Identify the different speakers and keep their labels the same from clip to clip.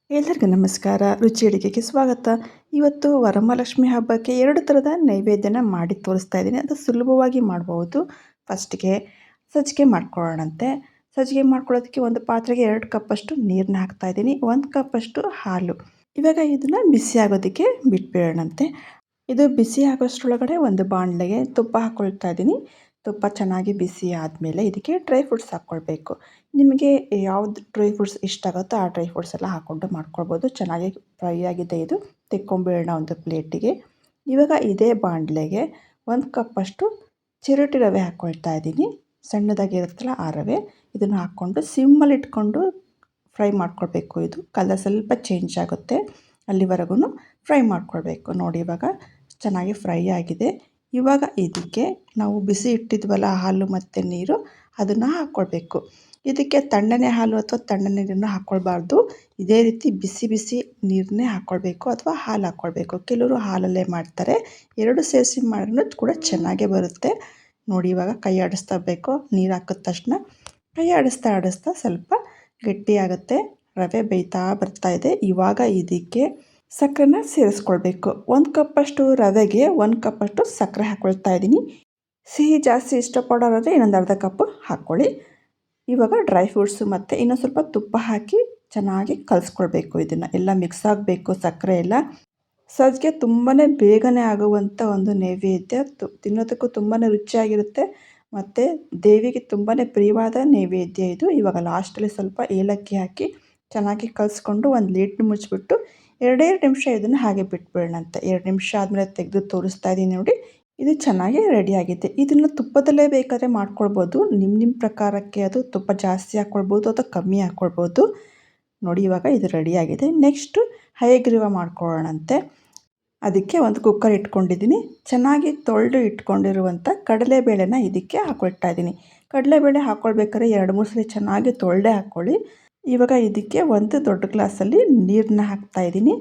Speaker 1: ಎಲ್ಲರಿಗೂ ನಮಸ್ಕಾರ. ರುಚಿ ಅಡುಗೆಗೆ ಸ್ವಾಗತ. ಇವತ್ತು ವರಮಹಾಲಕ್ಷ್ಮಿ ಹಬ್ಬಕ್ಕೆ 2 ಥರದ ನೈವೇದ್ಯನ ಮಾಡಿ ತೋರಿಸ್ತಾ ಇದ್ದೀನಿ. ಅದು ಸುಲಭವಾಗಿ ಮಾಡ್ಬೋದು. ಫಸ್ಟ್ಗೆ ಸಜ್ಜಿಗೆ ಮಾಡ್ಕೊಳ್ಳೋಣಂತೆ. ಸಜ್ಜಿಗೆ ಮಾಡ್ಕೊಳ್ಳೋದಕ್ಕೆ ಒಂದು ಪಾತ್ರೆಗೆ 2 ಕಪ್ಪಷ್ಟು ನೀರನ್ನ ಹಾಕ್ತಾ ಇದ್ದೀನಿ. 1 ಕಪ್ಪಷ್ಟು ಹಾಲು. ಇವಾಗ ಇದನ್ನು ಬಿಸಿ ಆಗೋದಕ್ಕೆ ಬಿಟ್ಬಿಡೋಣಂತೆ. ಇದು ಬಿಸಿ ಆಗೋಷ್ಟರೊಳಗಡೆ ಒಂದು ಬಾಣಲೆಗೆ ತುಪ್ಪ ಹಾಕ್ಕೊಳ್ತಾ ಇದ್ದೀನಿ. ತುಪ್ಪ ಚೆನ್ನಾಗಿ ಬಿಸಿ ಆದಮೇಲೆ ಇದಕ್ಕೆ ಡ್ರೈ ಫ್ರೂಟ್ಸ್ ಹಾಕ್ಕೊಳ್ಬೇಕು. ನಿಮಗೆ ಯಾವ್ದು ಡ್ರೈ ಫ್ರೂಟ್ಸ್ ಇಷ್ಟ ಆಗುತ್ತೋ ಆ ಡ್ರೈ ಫ್ರೂಟ್ಸ್ ಎಲ್ಲ ಹಾಕ್ಕೊಂಡು ಮಾಡ್ಕೊಳ್ಬೋದು. ಚೆನ್ನಾಗಿ ಫ್ರೈ ಆಗಿದೆ. ಇದು ತೆಕ್ಕೊಂಬಿಡೋಣ ಒಂದು ಪ್ಲೇಟಿಗೆ. ಇವಾಗ ಇದೇ ಬಾಣಲೆಗೆ 1 ಕಪ್ಪಷ್ಟು ಚಿರೋಟಿ ರವೆ ಹಾಕ್ಕೊಳ್ತಾ ಇದ್ದೀನಿ. ಸಣ್ಣದಾಗಿರುತ್ತಲ್ಲ ಆ ರವೆ. ಇದನ್ನು ಹಾಕ್ಕೊಂಡು ಸಿಮ್ಮಲ್ಲಿ ಇಟ್ಕೊಂಡು ಫ್ರೈ ಮಾಡ್ಕೊಳ್ಬೇಕು. ಇದು ಕಲರ್ ಸ್ವಲ್ಪ ಚೇಂಜ್ ಆಗುತ್ತೆ ಅಲ್ಲಿವರೆಗೂ ಫ್ರೈ ಮಾಡ್ಕೊಳ್ಬೇಕು. ನೋಡಿ ಇವಾಗ ಚೆನ್ನಾಗಿ ಫ್ರೈ ಆಗಿದೆ. ಇವಾಗ ಇದಕ್ಕೆ ನಾವು ಬಿಸಿ ಇಟ್ಟಿದ್ವಲ್ಲ ಹಾಲು ಮತ್ತು ನೀರು, ಅದನ್ನು ಹಾಕ್ಕೊಳ್ಬೇಕು. ಇದಕ್ಕೆ ತಣ್ಣನೆ ಹಾಲು ಅಥವಾ ತಣ್ಣನೆ ನೀರನ್ನು ಹಾಕ್ಕೊಳ್ಬಾರ್ದು. ಇದೇ ರೀತಿ ಬಿಸಿ ಬಿಸಿ ನೀರನ್ನೇ ಹಾಕ್ಕೊಳ್ಬೇಕು ಅಥವಾ ಹಾಲು ಹಾಕ್ಕೊಳ್ಬೇಕು. ಕೆಲವರು ಹಾಲಲ್ಲೇ ಮಾಡ್ತಾರೆ. 2 ಸೇರಿಸಿ ಮಾಡಿದ್ರೂ ಕೂಡ ಚೆನ್ನಾಗೇ ಬರುತ್ತೆ. ನೋಡಿ ಇವಾಗ ಕೈ ಆಡಿಸ್ತಾ ಬೇಕು. ನೀರು ಹಾಕಿದ ತಕ್ಷಣ ಕೈ ಆಡಿಸ್ತಾ ಸ್ವಲ್ಪ ಗಟ್ಟಿಯಾಗುತ್ತೆ. ರವೆ ಬೇಯ್ತಾ ಬರ್ತಾ ಇದೆ. ಇವಾಗ ಇದಕ್ಕೆ ಸಕ್ಕರೆನ ಸೇರಿಸ್ಕೊಳ್ಬೇಕು. 1 ಕಪ್ಪಷ್ಟು ರವೆಗೆ 1 ಕಪ್ಪಷ್ಟು ಸಕ್ಕರೆ ಹಾಕ್ಕೊಳ್ತಾ ಇದ್ದೀನಿ. ಸಿಹಿ ಜಾಸ್ತಿ ಇಷ್ಟಪಡೋರಾದರೆ ಇನ್ನೊಂದು ಅರ್ಧ ಕಪ್ಪು ಹಾಕ್ಕೊಳ್ಳಿ. ಇವಾಗ ಡ್ರೈ ಫ್ರೂಟ್ಸು ಮತ್ತು ಇನ್ನೊಂದು ಸ್ವಲ್ಪ ತುಪ್ಪ ಹಾಕಿ ಚೆನ್ನಾಗಿ ಕಲಿಸ್ಕೊಳ್ಬೇಕು. ಇದನ್ನು ಎಲ್ಲ ಮಿಕ್ಸ್ ಆಗಬೇಕು ಸಕ್ಕರೆ ಎಲ್ಲ. ಸಜ್ಜಿಗೆ ತುಂಬಾ ಬೇಗನೆ ಆಗುವಂಥ ಒಂದು ನೈವೇದ್ಯ. ತಿನ್ನೋದಕ್ಕೂ ತುಂಬಾ ರುಚಿಯಾಗಿರುತ್ತೆ ಮತ್ತು ದೇವಿಗೆ ತುಂಬಾ ಪ್ರಿಯವಾದ ನೈವೇದ್ಯ ಇದು. ಇವಾಗ ಲಾಸ್ಟಲ್ಲಿ ಸ್ವಲ್ಪ ಏಲಕ್ಕಿ ಹಾಕಿ ಚೆನ್ನಾಗಿ ಕಲಿಸ್ಕೊಂಡು ಒಂದು ಲಿಡ್ ಮುಚ್ಚಿಬಿಟ್ಟು 2 ನಿಮಿಷ ಇದನ್ನು ಹಾಗೆ ಬಿಟ್ಬಿಡೋಣಂತೆ. 2 ನಿಮಿಷ ಆದಮೇಲೆ ತೆಗೆದು ತೋರಿಸ್ತಾ ಇದ್ದೀನಿ ನೋಡಿ. ಇದು ಚೆನ್ನಾಗಿ ರೆಡಿಯಾಗಿದೆ. ಇದನ್ನು ತುಪ್ಪದಲ್ಲೇ ಬೇಕಾದರೆ ಮಾಡ್ಕೊಳ್ಬೋದು. ನಿಮ್ಮ ಪ್ರಕಾರಕ್ಕೆ ಅದು ತುಪ್ಪ ಜಾಸ್ತಿ ಹಾಕ್ಕೊಳ್ಬೋದು ಅಥವಾ ಕಮ್ಮಿ ಹಾಕ್ಕೊಳ್ಬೋದು. ನೋಡಿ ಇವಾಗ ಇದು ರೆಡಿಯಾಗಿದೆ. ನೆಕ್ಸ್ಟು ಹಯಗ್ರೀವ ಮಾಡ್ಕೊಳ್ಳೋಣಂತೆ. ಅದಕ್ಕೆ ಒಂದು ಕುಕ್ಕರ್ ಇಟ್ಕೊಂಡಿದ್ದೀನಿ. ಚೆನ್ನಾಗಿ ತೊಳೆದು ಇಟ್ಕೊಂಡಿರುವಂಥ ಕಡಲೆಬೇಳೆನ ಇದಕ್ಕೆ ಹಾಕ್ಕೊಳ್ತಾ ಇದ್ದೀನಿ. ಕಡಲೆಬೇಳೆ ಹಾಕ್ಕೊಳ್ಬೇಕಾದ್ರೆ 2-3 ಸಲ ಚೆನ್ನಾಗಿ ತೊಳೆದೇ ಹಾಕ್ಕೊಳ್ಳಿ. ಇವಾಗ ಇದಕ್ಕೆ ಒಂದು ದೊಡ್ಡ ಗ್ಲಾಸಲ್ಲಿ ನೀರನ್ನ ಹಾಕ್ತಾಯಿದ್ದೀನಿ.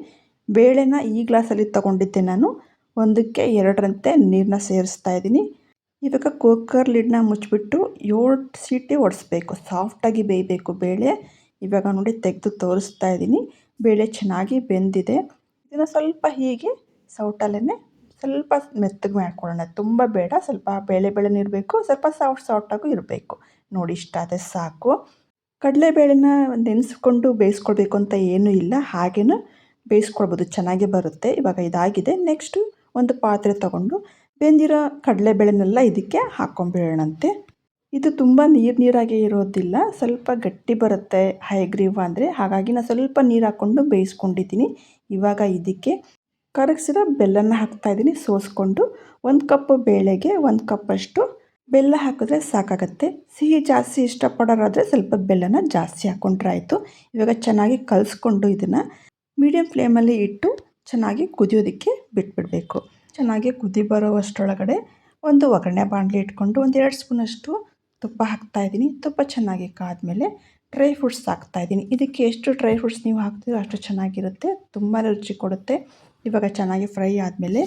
Speaker 1: ಬೇಳೆನ ಈ ಗ್ಲಾಸಲ್ಲಿ ತೊಗೊಂಡಿದ್ದೆ ನಾನು. 1ಕ್ಕೆ 2ರಂತೆ ನೀರನ್ನ ಸೇರಿಸ್ತಾ ಇದ್ದೀನಿ. ಇವಾಗ ಕುಕ್ಕರ್ ಲಿಡ್ನ ಮುಚ್ಚಿಬಿಟ್ಟು 7 ಸೀಟಿ ಹೊಡೆಸ್ಬೇಕು. ಸಾಫ್ಟಾಗಿ ಬೇಯಬೇಕು ಬೇಳೆ. ಇವಾಗ ನೋಡಿ ತೆಗೆದು ತೋರಿಸ್ತಾ ಇದ್ದೀನಿ. ಬೇಳೆ ಚೆನ್ನಾಗಿ ಬೆಂದಿದೆ. ಇದನ್ನು ಸ್ವಲ್ಪ ಹೀಗೆ ಸೌಟಲ್ಲೇ ಸ್ವಲ್ಪ ಮೆತ್ತಗೆ ಮಾಡ್ಕೊಳ್ಳೋಣ. ತುಂಬ ಬೇಡ, ಸ್ವಲ್ಪ ಬೇಳೆನೂ ಇರಬೇಕು, ಸ್ವಲ್ಪ ಸಾಫ್ಟಾಗೂ ಇರಬೇಕು. ನೋಡಿ ಇಷ್ಟಾದರೆ ಸಾಕು. ಕಡಲೆಬೇಳೆನ ನೆನೆಸ್ಕೊಂಡು ಬೇಯಿಸ್ಕೊಳ್ಬೇಕು ಅಂತ ಏನೂ ಇಲ್ಲ, ಹಾಗೇನೂ ಬೇಯಿಸ್ಕೊಳ್ಬೋದು, ಚೆನ್ನಾಗೇ ಬರುತ್ತೆ. ಇವಾಗ ಇದಾಗಿದೆ. ನೆಕ್ಸ್ಟು ಒಂದು ಪಾತ್ರೆ ತೊಗೊಂಡು ಬೆಂದಿರೋ ಕಡಲೆಬೇಳೆನೆಲ್ಲ ಇದಕ್ಕೆ ಹಾಕ್ಕೊಂಬಿಡೋಣಂತೆ. ಇದು ತುಂಬ ನೀರಾಗಿ ಇರೋದಿಲ್ಲ, ಸ್ವಲ್ಪ ಗಟ್ಟಿ ಬರುತ್ತೆ ಹಯಗ್ರೀವ ಅಂದರೆ. ಹಾಗಾಗಿ ನಾನು ಸ್ವಲ್ಪ ನೀರು ಹಾಕ್ಕೊಂಡು ಬೇಯಿಸ್ಕೊಂಡಿದ್ದೀನಿ. ಇವಾಗ ಇದಕ್ಕೆ ಕರಗಿಸಿರೋ ಬೆಲ್ಲನ ಹಾಕ್ತಾಯಿದ್ದೀನಿ ಸೋಸ್ಕೊಂಡು. 1 ಕಪ್ ಬೇಳೆಗೆ 1 ಕಪ್ಪಷ್ಟು ಬೆಲ್ಲ ಹಾಕಿದ್ರೆ ಸಾಕಾಗತ್ತೆ. ಸಿಹಿ ಜಾಸ್ತಿ ಇಷ್ಟಪಡೋರಾದರೆ ಸ್ವಲ್ಪ ಬೆಲ್ಲನ ಜಾಸ್ತಿ ಹಾಕ್ಕೊಂಡ್ರೆ ಆಯಿತು. ಇವಾಗ ಚೆನ್ನಾಗಿ ಕಲಿಸ್ಕೊಂಡು ಇದನ್ನು ಮೀಡಿಯಮ್ ಫ್ಲೇಮಲ್ಲಿ ಇಟ್ಟು ಚೆನ್ನಾಗಿ ಕುದಿಯೋದಕ್ಕೆ ಬಿಟ್ಬಿಡಬೇಕು. ಚೆನ್ನಾಗಿ ಕುದಿ ಬರೋವಷ್ಟರೊಳಗಡೆ ಒಂದು ಒಗ್ಗರಣೆ ಬಾಣಲಿ ಇಟ್ಕೊಂಡು 1-2 ಸ್ಪೂನಷ್ಟು ತುಪ್ಪ ಹಾಕ್ತಾಯಿದ್ದೀನಿ. ತುಪ್ಪ ಚೆನ್ನಾಗಿ ಕಾದ್ಮೇಲೆ ಡ್ರೈ ಫ್ರೂಟ್ಸ್ ಹಾಕ್ತಾಯಿದ್ದೀನಿ. ಇದಕ್ಕೆ ಎಷ್ಟು ಡ್ರೈ ಫ್ರೂಟ್ಸ್ ನೀವು ಹಾಕ್ತೀರೋ ಅಷ್ಟು ಚೆನ್ನಾಗಿರುತ್ತೆ, ತುಂಬಾ ರುಚಿ ಕೊಡುತ್ತೆ. ಇವಾಗ ಚೆನ್ನಾಗಿ ಫ್ರೈ ಆದಮೇಲೆ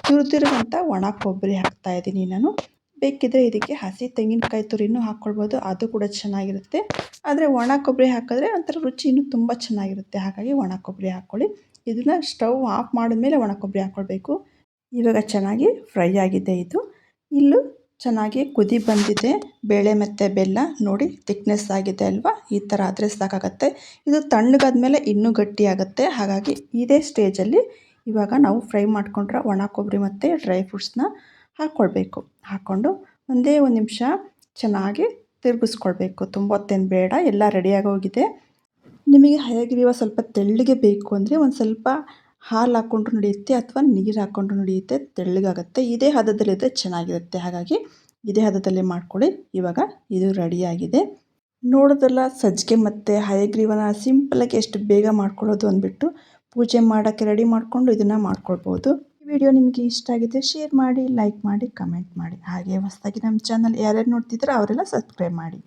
Speaker 1: ತುರಿದಿರುವಂಥ ಒಣ ಕೊಬ್ಬರಿ ಹಾಕ್ತಾಯಿದ್ದೀನಿ ನಾನು. ಬೇಕಿದ್ದರೆ ಇದಕ್ಕೆ ಹಸಿ ತೆಂಗಿನಕಾಯಿ ತುರಿನೂ ಹಾಕ್ಕೊಳ್ಬೋದು, ಅದು ಕೂಡ ಚೆನ್ನಾಗಿರುತ್ತೆ. ಆದರೆ ಒಣ ಕೊಬ್ಬರಿ ಹಾಕಿದ್ರೆ ಒಂಥರ ರುಚಿ ಇನ್ನೂ ತುಂಬ ಚೆನ್ನಾಗಿರುತ್ತೆ. ಹಾಗಾಗಿ ಒಣ ಕೊಬ್ಬರಿ ಹಾಕ್ಕೊಳ್ಳಿ. ಇದನ್ನು ಸ್ಟವ್ ಆಫ್ ಮಾಡಿದ್ಮೇಲೆ ಒಣ ಕೊಬ್ಬರಿ ಹಾಕ್ಕೊಳ್ಬೇಕು. ಇವಾಗ ಚೆನ್ನಾಗಿ ಫ್ರೈ ಆಗಿದೆ ಇದು. ಇಲ್ಲೂ ಚೆನ್ನಾಗಿ ಕುದಿ ಬಂದಿದೆ ಬೇಳೆ ಮತ್ತು ಬೆಲ್ಲ. ನೋಡಿ ಥಿಕ್ನೆಸ್ ಆಗಿದೆ ಅಲ್ವಾ? ಈ ಥರ ಆದರೆ ಸಾಕಾಗತ್ತೆ. ಇದು ತಣ್ಣಗಾದ್ಮೇಲೆ ಇನ್ನೂ ಗಟ್ಟಿಯಾಗುತ್ತೆ. ಹಾಗಾಗಿ ಇದೇ ಸ್ಟೇಜಲ್ಲಿ ಇವಾಗ ನಾವು ಫ್ರೈ ಮಾಡ್ಕೊಂಡ್ರೆ ಒಣ ಕೊಬ್ಬರಿ ಮತ್ತು ಡ್ರೈ ಫ್ರೂಟ್ಸ್ನ ಹಾಕ್ಕೊಳ್ಬೇಕು. ಹಾಕ್ಕೊಂಡು ಒಂದೇ 1 ನಿಮಿಷ ಚೆನ್ನಾಗಿ ತಿರುಗಿಸ್ಕೊಳ್ಬೇಕು. ತುಂಬ ಹೊತ್ತೇನು ಬೇಡ, ಎಲ್ಲ ರೆಡಿಯಾಗಿ ಹೋಗಿದೆ. ನಿಮಗೆ ಹಯಗ್ರೀವ ಸ್ವಲ್ಪ ತೆಳ್ಳಗೆ ಬೇಕು ಅಂದರೆ ಒಂದು ಸ್ವಲ್ಪ ಹಾಲು ಹಾಕ್ಕೊಂಡ್ರು ನಡೆಯುತ್ತೆ ಅಥವಾ ನೀರು ಹಾಕ್ಕೊಂಡ್ರು ನಡೆಯುತ್ತೆ, ತೆಳ್ಳಗಾಗುತ್ತೆ. ಇದೇ ಹದದಲ್ಲಿದ್ದರೆ ಚೆನ್ನಾಗಿರುತ್ತೆ. ಹಾಗಾಗಿ ಇದೇ ಹದದಲ್ಲಿ ಮಾಡ್ಕೊಳ್ಳಿ. ಇವಾಗ ಇದು ರೆಡಿಯಾಗಿದೆ. ನೋಡೋದಲ್ಲ, ಸಜ್ಜಿಗೆ ಮತ್ತು ಹಯಗ್ರೀವನ ಸಿಂಪಲಾಗಿ ಎಷ್ಟು ಬೇಗ ಮಾಡ್ಕೊಳ್ಳೋದು ಅಂದ್ಬಿಟ್ಟು ಪೂಜೆ ಮಾಡೋಕ್ಕೆ ರೆಡಿ ಮಾಡಿಕೊಂಡು ಇದನ್ನು ಮಾಡ್ಕೊಳ್ಬೋದು. ಈ ವಿಡಿಯೋ ನಿಮಗೆ ಇಷ್ಟ ಆಗಿದ್ದರೆ ಶೇರ್ ಮಾಡಿ, ಲೈಕ್ ಮಾಡಿ, ಕಮೆಂಟ್ ಮಾಡಿ. ಹಾಗೆ ಹೊಸದಾಗಿ ನಮ್ಮ ಚಾನಲ್ ಯಾರ್ಯಾರು ನೋಡ್ತಿದ್ದೀರೋ ಅವರೆಲ್ಲ ಸಬ್ಸ್ಕ್ರೈಬ್ ಮಾಡಿ.